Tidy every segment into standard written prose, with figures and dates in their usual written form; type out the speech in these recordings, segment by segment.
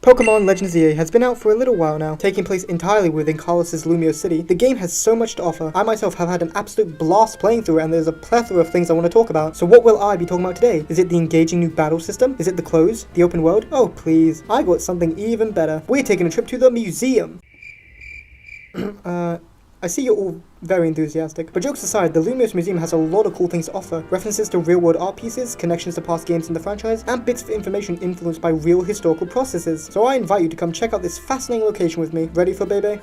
Pokémon LegendsZ-A has been out for a little while now, taking place entirely within Carlos's Lumiose city. The game has so much to offer. I myself have had an absolute blast playing through it, and there's a plethora of things I want to talk about. So what will I be talking about today? Is it the engaging new battle system? Is it the clothes? The open world? Oh please, I got something even better. We're taking a trip to the museum. I see you're all very enthusiastic. But jokes aside, the Lumiose Museum has a lot of cool things to offer. References to real-world art pieces, connections to past games in the franchise, and bits of information influenced by real historical processes. So I invite you to come check out this fascinating location with me. Ready for baby?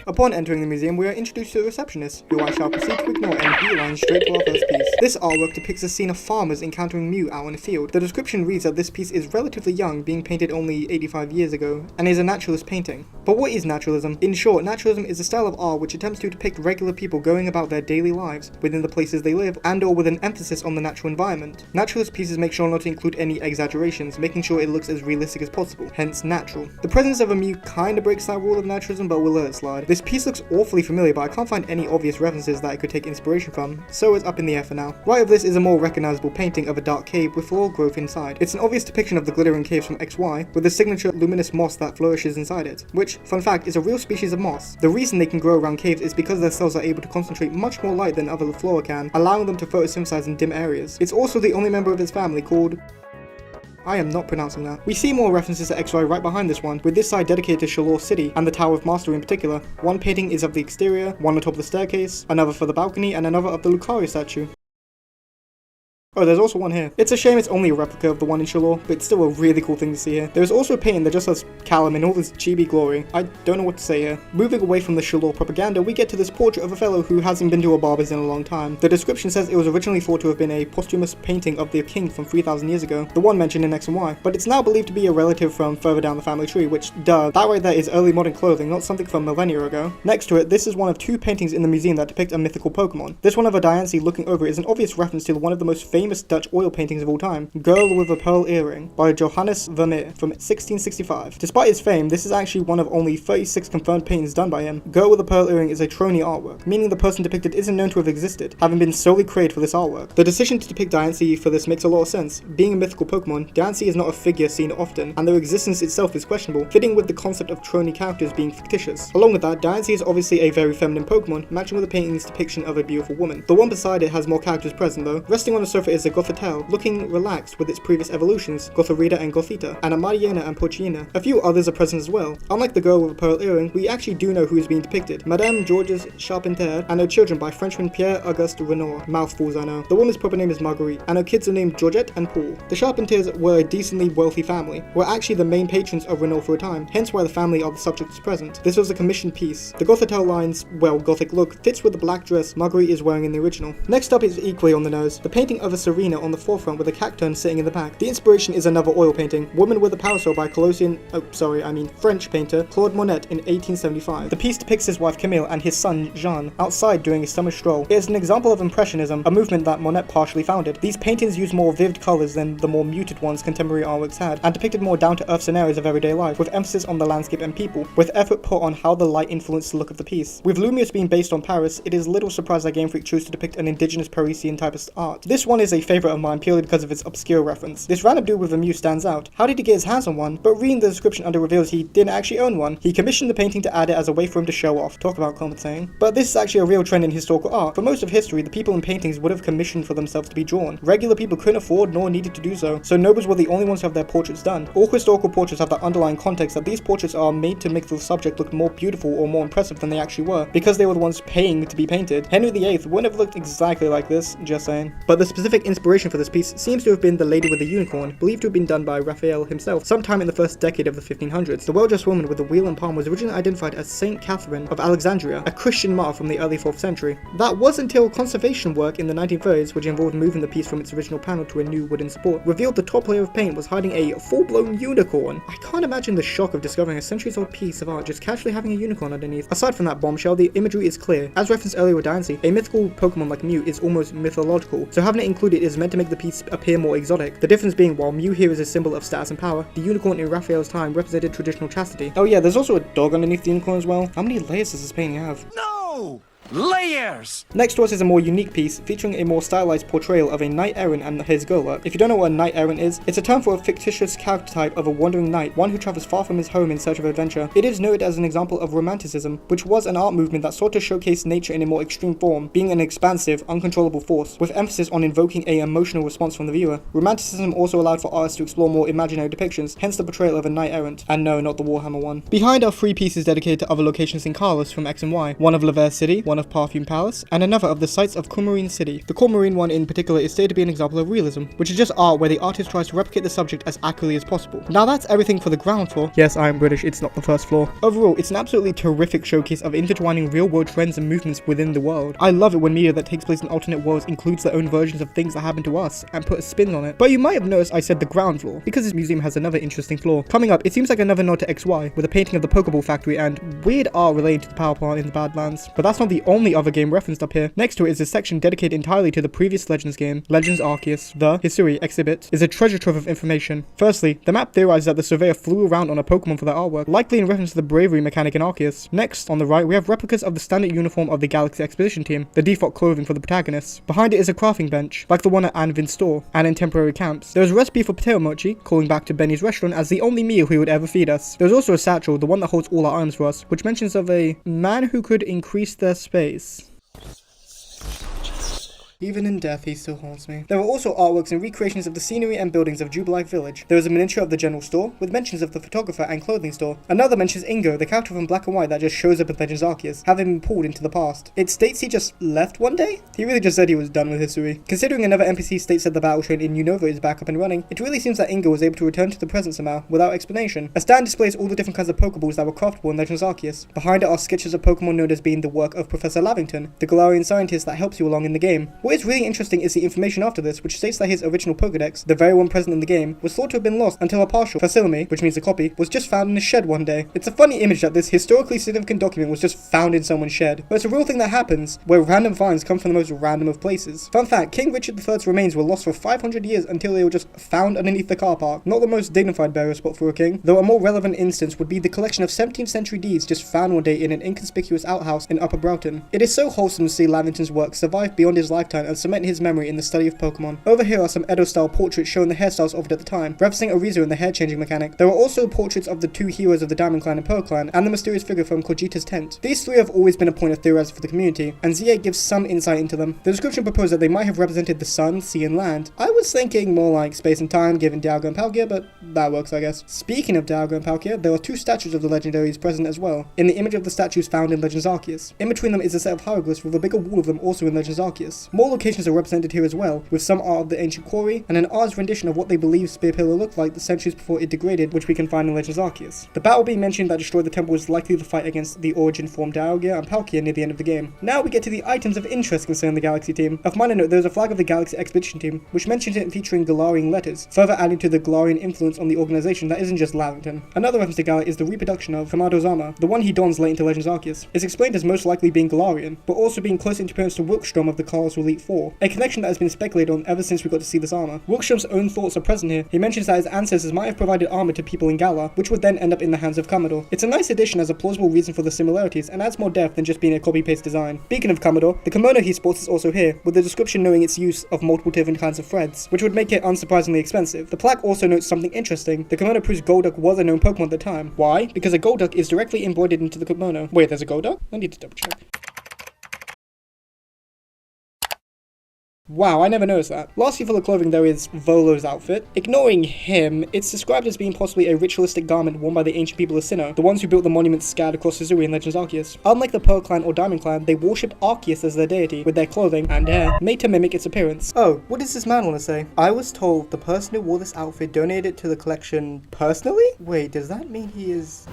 Upon entering the museum, we are introduced to the receptionist, who I shall proceed to ignore and beeline straight to our first piece. This artwork depicts a scene of farmers encountering Mew out in a field. The description reads that this piece is relatively young, being painted only 85 years ago, and is a naturalist painting. But what is naturalism? In short, naturalism is a style of art which attempts to depict regular people going about their daily lives, within the places they live, and or with an emphasis on the natural environment. Naturalist pieces make sure not to include any exaggerations, making sure it looks as realistic as possible, hence natural. The presence of a Mew kinda breaks that rule of naturalism, but we'll let it slide. This piece looks awfully familiar, but I can't find any obvious references that I could take inspiration from, so it's up in the air for now. Right of this is a more recognizable painting of a dark cave with floral growth inside. It's an obvious depiction of the glittering caves from XY, with the signature luminous moss that flourishes inside it, which, fun fact, is a real species of moss. The reason they can grow around caves is because their cells are able to concentrate much more light than other flora can, allowing them to photosynthesize in dim areas. It's also the only member of its family called... I am not pronouncing that. We see more references to XY right behind this one, with this side dedicated to Shalour City, and the Tower of Mastery in particular. One painting is of the exterior, one atop the staircase, another for the balcony, and another of the Lucario statue. Oh, there's also one here. It's a shame it's only a replica of the one in Shalour, but it's still a really cool thing to see here. There's also a painting that just has Callum in all his chibi glory. I don't know what to say here. Moving away from the Shalour propaganda, we get to this portrait of a fellow who hasn't been to a barber's in a long time. The description says it was originally thought to have been a posthumous painting of the king from 3,000 years ago, the one mentioned in X and Y, but it's now believed to be a relative from further down the family tree, which, duh, that right there is early modern clothing, not something from millennia ago. Next to it, this is one of two paintings in the museum that depict a mythical Pokemon. This one of a Diancie looking over is an obvious reference to one of the most famous Dutch oil paintings of all time, Girl with a Pearl Earring, by Johannes Vermeer from 1665. Despite his fame, this is actually one of only 36 confirmed paintings done by him. Girl with a Pearl Earring is a Trony artwork, meaning the person depicted isn't known to have existed, having been solely created for this artwork. The decision to depict Diancie for this makes a lot of sense. Being a mythical Pokemon, Diancie is not a figure seen often, and their existence itself is questionable, fitting with the concept of Trony characters being fictitious. Along with that, Diancie is obviously a very feminine Pokemon, matching with the painting's depiction of a beautiful woman. The one beside it has more characters present though. Resting on the sofa is a Gothitelle, looking relaxed with its previous evolutions, Gothorita and Gothita, and a Mariana and Pochiena. A few others are present as well. Unlike the girl with a pearl earring, we actually do know who is being depicted. Madame Georges Charpentier and her children by Frenchman Pierre-Auguste Renoir. Mouthfuls, I know. The woman's proper name is Marguerite, and her kids are named Georgette and Paul. The Charpentiers were a decently wealthy family, were actually the main patrons of Renoir for a time, hence why the family are the subjects present. This was a commissioned piece. The Gothitelle line's, well, gothic look fits with the black dress Marguerite is wearing in the original. Next up is equally on the nose, the painting of a Tsareena on the forefront with a cacturn sitting in the back. The inspiration is another oil painting, Woman with a Parasol by French painter Claude Monet in 1875. The piece depicts his wife Camille and his son Jean outside during a summer stroll. It is an example of Impressionism, a movement that Monet partially founded. These paintings use more vivid colours than the more muted ones contemporary artworks had, and depicted more down-to-earth scenarios of everyday life, with emphasis on the landscape and people, with effort put on how the light influenced the look of the piece. With Lumiose being based on Paris, it is little surprise that Game Freak chose to depict an indigenous Parisian type of art. This one is a favourite of mine purely because of its obscure reference. This random dude with a Mew stands out. How did he get his hands on one? But reading the description under reveals he didn't actually own one. He commissioned the painting to add it as a way for him to show off. Talk about compensating. But this is actually a real trend in historical art. For most of history, the people in paintings would have commissioned for themselves to be drawn. Regular people couldn't afford nor needed to do so nobles were the only ones to have their portraits done. All historical portraits have the underlying context that these portraits are made to make the subject look more beautiful or more impressive than they actually were, because they were the ones paying to be painted. Henry VIII wouldn't have looked exactly like this, just saying. But the specific inspiration for this piece seems to have been the Lady with the Unicorn, believed to have been done by Raphael himself sometime in the first decade of the 1500s. The well-dressed woman with the wheel and palm was originally identified as Saint Catherine of Alexandria, a Christian martyr from the early 4th century. That was until conservation work in the 1930s, which involved moving the piece from its original panel to a new wooden support, revealed the top layer of paint was hiding a full-blown unicorn. I can't imagine the shock of discovering a centuries-old piece of art just casually having a unicorn underneath. Aside from that bombshell, the imagery is clear. As referenced earlier with Diancie, a mythical Pokemon like Mew is almost mythological, so having it included is meant to make the piece appear more exotic. The difference being, while Mew here is a symbol of status and power, the unicorn in Raphael's time represented traditional chastity. Oh yeah, there's also a dog underneath the unicorn as well. How many layers does this painting have? No! Layers! Next to us is a more unique piece featuring a more stylized portrayal of a knight errant and his girl. If you don't know what a knight errant is, it's a term for a fictitious character type of a wandering knight, one who travels far from his home in search of adventure. It is noted as an example of Romanticism, which was an art movement that sought to showcase nature in a more extreme form, being an expansive, uncontrollable force, with emphasis on invoking an emotional response from the viewer. Romanticism also allowed for artists to explore more imaginary depictions, hence the portrayal of a knight errant. And no, not the Warhammer one. Behind are 3 pieces dedicated to other locations in Carlos from X and Y, one of Laverre City, one of Parfum Palace, and another of the sites of Coumarine City. The Coumarine one in particular is stated to be an example of realism, which is just art where the artist tries to replicate the subject as accurately as possible. Now that's everything for the ground floor. Yes, I am British, it's not the first floor. Overall, it's an absolutely terrific showcase of intertwining real-world trends and movements within the world. I love it when media that takes place in alternate worlds includes their own versions of things that happen to us and put a spin on it. But you might have noticed I said the ground floor, because this museum has another interesting floor. Coming up, it seems like another nod to XY, with a painting of the Pokeball factory and weird art related to the power plant in the Badlands. But that's not the only other game referenced up here. Next to it is a section dedicated entirely to the previous Legends game, Legends Arceus. The Hisui exhibit is a treasure trove of information. Firstly, the map theorizes that the surveyor flew around on a Pokemon for their artwork, likely in reference to the bravery mechanic in Arceus. Next, on the right, we have replicas of the standard uniform of the Galaxy Expedition team, the default clothing for the protagonists. Behind it is a crafting bench, like the one at Anvin's store, and in temporary camps. There is a recipe for potato mochi, calling back to Benny's restaurant as the only meal he would ever feed us. There's also a satchel, the one that holds all our items for us, which mentions of a man who could increase their space. Even in death, he still haunts me. There are also artworks and recreations of the scenery and buildings of Jubilife village. There is a miniature of the general store, with mentions of the photographer and clothing store. Another mentions Ingo, the character from Black and White that just shows up in Legends Arceus, having been pulled into the past. It states he just left one day? He really just said he was done with Hisui. Considering another NPC states that the battle train in Unova is back up and running, it really seems that Ingo was able to return to the present somehow, without explanation. A stand displays all the different kinds of Pokeballs that were craftable in Legends Arceus. Behind it are sketches of Pokemon known as being the work of Professor Lavington, the Galarian scientist that helps you along in the game. What is really interesting is the information after this, which states that his original Pokedex, the very one present in the game, was thought to have been lost until a partial facsimile, which means a copy, was just found in a shed one day. It's a funny image that this historically significant document was just found in someone's shed, but it's a real thing that happens, where random finds come from the most random of places. Fun fact, King Richard III's remains were lost for 500 years until they were just found underneath the car park. Not the most dignified burial spot for a king, though a more relevant instance would be the collection of 17th century deeds just found one day in an inconspicuous outhouse in Upper Broughton. It is so wholesome to see Lavington's work survive beyond his lifetime and cement his memory in the study of Pokemon. Over here are some Edo-style portraits showing the hairstyles offered at the time, referencing Orizo and the hair-changing mechanic. There are also portraits of the 2 heroes of the Diamond Clan and Pearl Clan, and the mysterious figure from Kojita's tent. These 3 have always been a point of theorizing for the community, and Z-A gives some insight into them. The description proposed that they might have represented the sun, sea, and land. I was thinking more like space and time, given Dialga and Palkia, but that works, I guess. Speaking of Dialga and Palkia, there are 2 statues of the legendaries present as well, in the image of the statues found in Legends Arceus. In between them is a set of hieroglyphs with a bigger wall of them also in Legends Arceus. More locations are represented here as well, with some art of the ancient quarry, and an artist's rendition of what they believe Spear Pillar looked like the centuries before it degraded, which we can find in Legends Arceus. The battle being mentioned that destroyed the temple was likely the fight against the origin form Dialga and Palkia near the end of the game. Now we get to the items of interest concerning the Galaxy team. Of minor note, there is a flag of the Galaxy Expedition team, which mentions it featuring Galarian letters, further adding to the Galarian influence on the organization that isn't just Lavington. Another reference to Galar is the reproduction of Kamado's armor, the one he dons late into Legends Arceus. It's explained as most likely being Galarian, but also being close interference to Wilkstrom of the Carlos Elite Four, a connection that has been speculated on ever since we got to see this armor. Wilkstrom's own thoughts are present here. He mentions that his ancestors might have provided armor to people in Galar, which would then end up in the hands of Commodore. It's a nice addition as a plausible reason for the similarities, and adds more depth than just being a copy-paste design. Speaking of Commodore, the kimono he sports is also here, with the description knowing its use of multiple different kinds of threads, which would make it unsurprisingly expensive. The plaque also notes something interesting. The kimono proves Golduck was a known Pokemon at the time. Why? Because a Golduck is directly embroidered into the kimono. Wait, there's a Golduck? I need to double check. Wow, I never noticed that. Lastly for the clothing though is Volo's outfit. Ignoring him, it's described as being possibly a ritualistic garment worn by the ancient people of Sinnoh, the ones who built the monuments scattered across Hisui in Legends Arceus. Unlike the Pearl Clan or Diamond Clan, they worshipped Arceus as their deity, with their clothing and hair made to mimic its appearance. Oh, what does this man want to say? I was told the person who wore this outfit donated it to the collection personally? Wait, does that mean he is...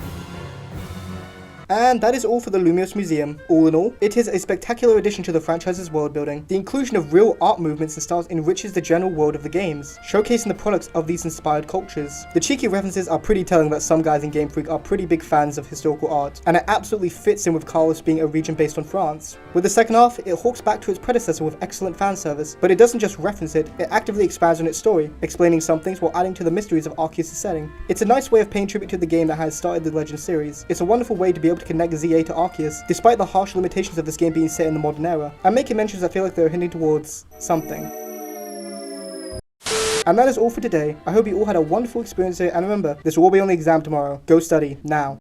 And that is all for the Lumiose Museum. All in all, it is a spectacular addition to the franchise's world building. The inclusion of real art movements and styles enriches the general world of the games, showcasing the products of these inspired cultures. The cheeky references are pretty telling that some guys in Game Freak are pretty big fans of historical art, and it absolutely fits in with Carlos being a region based on France. With the second half, it hawks back to its predecessor with excellent fan service, but it doesn't just reference it, it actively expands on its story, explaining some things while adding to the mysteries of Arceus' setting. It's a nice way of paying tribute to the game that has started the Legends series. It's a wonderful way to be able able to connect Z-A to Arceus, despite the harsh limitations of this game being set in the modern era. I'm making mentions that feel like they're hinting towards something. And that is all for today. I hope you all had a wonderful experience here, and remember, this will all be on the exam tomorrow. Go study, now.